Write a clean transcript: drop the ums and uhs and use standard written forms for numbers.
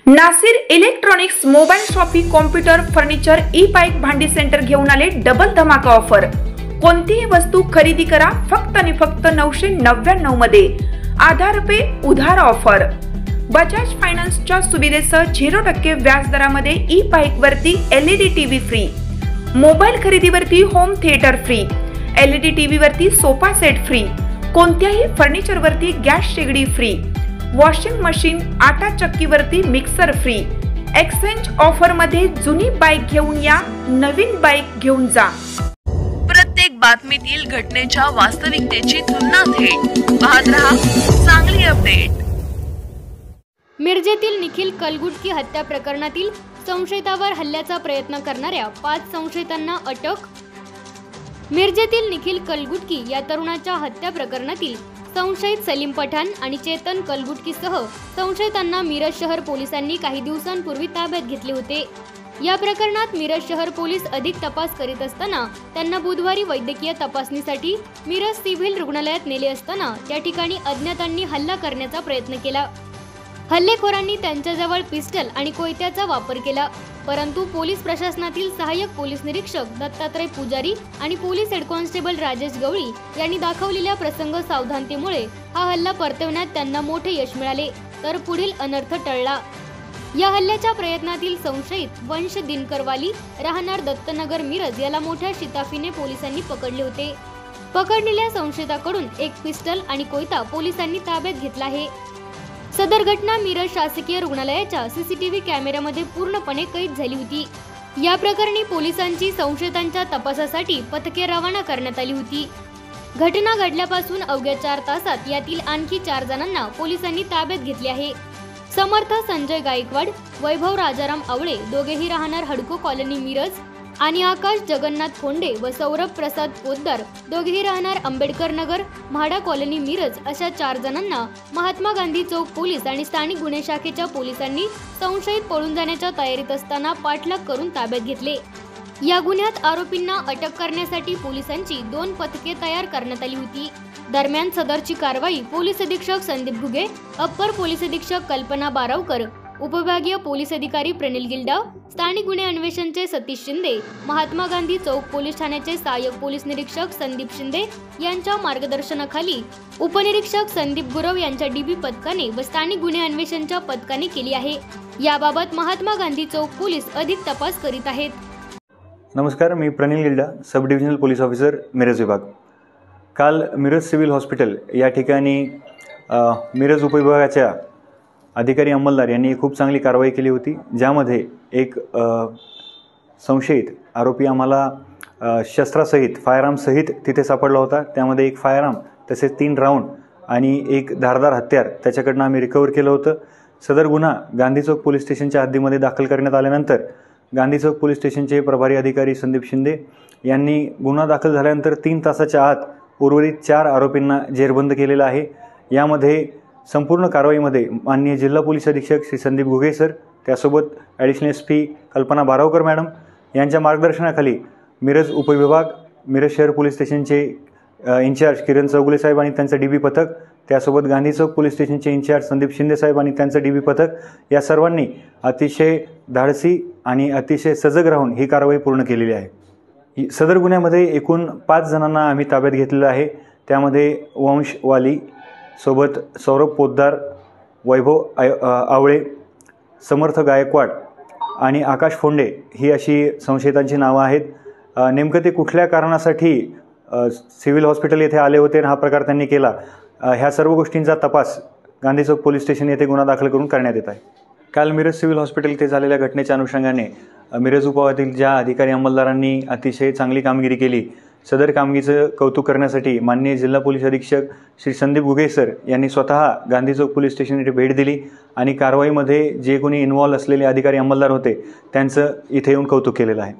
Nasir electronics mobile shoppe computer furniture e bike भांडी centre घेऊन आले डबल धमाका ऑफर। कोणतीही वस्तू खरेदी करा फक्त आणि फक्त 999 मध्ये। आधार पे उधार ऑफर। बजाज फायनान्सच्या सुविधेसह 0% व्याज दरामध्ये ई बाईक वरती LED टीव्ही फ्री, मोबाईल खरेदीवरती home theatre free, LED TV वरती सोफा सेट फ्री, कोणत्याही फर्निचर वरती गॅस शेगडी फ्री, वॉशिंग मशीन आटा चक्कीवरती मिक्सर फ्री। एक्सचेंज ऑफर मध्ये जुनी बाईक घेऊन या, नवीन बाईक घेऊन जा। प्रत्येक बातमीतील घटनेच्या वास्तविकतेची तुलना थेट पाहत रहा चांगली अपडेट। मिरजेतील निखिल कलगुटकी हत्या प्रकरणातील संशयितावर हल्ल्याचा प्रयत्न करणाऱ्या 5 संशयितांना अटक। मिरजेतील निखिल कलगुटकी या तरुणाच्या हत्या प्रकरणातील संशयित सलीम पठाण आणि चेतन कलगुटकीसह संशयितांना मिरज शहर पोलिसांनी काही दिवसांपूर्वी ताब्यात घेतले होते। या प्रकरणात मिरज शहर पोलीस अधिक तपास करीत असताना त्यांना बुधवारी वैद्यकीय तपासणीसाठी मिरज सिव्हिल रुग्णालयात नेले असताना त्या ठिकाणी अज्ञातांनी हल्ला करण्याचा प्रयत्न केला। हल्लेखोरांनी त्यांच्याजवळ पिस्टल आणि कोयत्याचा वापर केला, परंतु पोलीस प्रशासनातील सहाय्यक पोलीस निरीक्षक दत्तात्रय पुजारी आणि पोलीस हेड कॉन्स्टेबल राजेश गवळी यांनी दाखवलेल्या प्रसंग सावधानतेमुळे हा हल्ला परतवण्यात त्यांना मोठे यश मिळाले, तर पुढील अनर्थ टळला। या हल्ल्याच्या प्रयत्नातील संशयित वंश दिनकरवाली राहणार दत्तनगर मिरज याला मोठ्या शिताफीने पोलिसांनी पकडले होते। पकडलेल्या संशयिताकडून एक पिस्टल आणि कोयता पोलिसांनी ताब्यात घेतला आहे। सदर घटना मिरज शासकीय रुग्णालयाच्या CCTV कॅमेऱ्यामध्ये पूर्णपणे कैद झाली होती। या प्रकरणी पोलिसांची संशयितांच्या तपासासाठी पथके रवाना करण्यात आली होती। घटना घडल्यापासून अवघ्या 4 तासात यातील आणखी 4 जणांना पोलिसांनी ताब्यात घेतले आहे। समर्थ संजय गायकवाड, वैभव राजाराम आवळे दोघेही राहणार हडको कॉलनी मिरज आणि आकाश जगन्नाथ खोंडे व सौरभ प्रसाद पोद्दार दोघेही राहणार आंबेडकर नगर म्हाडा कॉलनी मिरज अशा 4 जणांना महात्मा गांधी चौक पोलीस आणि स्थानिक गुन्हे शाखेच्या पोलिसांनी संशयित पळून जाण्याच्या तयारीत असताना पाठलाग करून ताब्यात घेतले। या गुन्ह्यात आरोपींना अटक करण्यासाठी पोलिसांची 2 पथके तयार करण्यात आली होती। दरम्यान सदरची कारवाई पोलीस अधीक्षक संदीप घुगे, अप्पर पोलीस अधीक्षक कल्पना बारावकर, उपविभागीय पोलीस अधिकारी प्रणिल गिल्डा, स्थानिक गुन्हे अन्वेषणचे सतीश शिंदे, महात्मा गांधी चौक पोलीस ठाण्याचे सहाय्यक पोलीस निरीक्षक संदीप शिंदे यांच्या मार्गदर्शनाखाली उपनिरीक्षक संदीप गुरव यांच्या DB पथकाने व स्थानिक गुन्हे अन्वेषणच्या पथकाने केली आहे। याबाबत महात्मा गांधी चौक पोलीस अधिक तपास करीत आहेत। नमस्कार, मी Pranil Gilda, sub divisional police officer Miraj विभाग। काल मिरज सिव्हिल हॉस्पिटल या ठिकाणी मिरज उपविभागाच्या अधिकारी अंमलदार यांनी खूप चांगली कारवाई केली होती, ज्यामध्ये एक संशयित आरोपी आम्हाला शस्त्रासहित फायरआर्म सहित तिथे सापडला होता। त्यामध्ये एक फायरआर्म तसेच 3 राऊंड आणि एक धारदार हत्यार त्याच्याकडनं आम्ही रिकवर केलं होतं। सदर गुन्हा गांधी चौक पोलीस स्टेशनच्या हद्दीमध्ये दाखल करण्यात आल्यानंतर गांधी चौक पोलीस स्टेशनचे प्रभारी अधिकारी संदीप शिंदे यांनी गुन्हा दाखल झाल्यानंतर 3 तासाच्या आत उर्वरित 4 आरोपींना जेरबंद केलेला आहे। यामध्ये संपूर्ण कारवाईमध्ये माननीय जिल्हा पोलीस अधीक्षक श्री संदीप घुगे सर, त्यासोबत ॲडिशनल SP कल्पना बारावकर मॅडम यांच्या मार्गदर्शनाखाली मिरज उपविभाग, मिरज शहर पोलीस स्टेशनचे इंचार्ज किरण चौगुले साहेब आणि त्यांचं DB पथक, त्यासोबत गांधी चौक पोलीस स्टेशनचे इंचार्ज संदीप शिंदे साहेब आणि त्यांचं DB पथक या सर्वांनी अतिशय धाडसी आणि अतिशय सजग राहून ही कारवाई पूर्ण केलेली आहे। सदर गुन्ह्यामध्ये एकूण 5 जणांना आम्ही ताब्यात घेतलेलं आहे। त्यामध्ये वंश वाली सोबत सौरभ पोद्दार, वैभव आवळे, समर्थ गायकवाड आणि आकाश फोंडे ही अशी संशयितांची नावं आहेत। नेमकं ते कुठल्या कारणासाठी सिव्हिल हॉस्पिटल येथे आले होते आणि हा प्रकार त्यांनी केला, ह्या सर्व गोष्टींचा तपास गांधी चौक पोलीस स्टेशन येथे गुन्हा दाखल करून करण्यात येत आहे। काल मिरज सिव्हिल हॉस्पिटल येथे झालेल्या घटनेच्या अनुषंगाने मिरज उपविभागातील ज्या अधिकारी अंमलदारांनी अतिशय चांगली कामगिरी केली, सदर कामगिरीचं कौतुक करण्यासाठी माननीय जिल्हा पोलीस अधीक्षक श्री संदीप घुगे सर यांनी स्वतः गांधी चौक पोलीस स्टेशन येथे भेट दिली आणि कारवाईमध्ये जे कोणी इन्व्हॉल्व असलेले अधिकारी अंमलदार होते त्यांचं इथे येऊन कौतुक केलेलं आहे।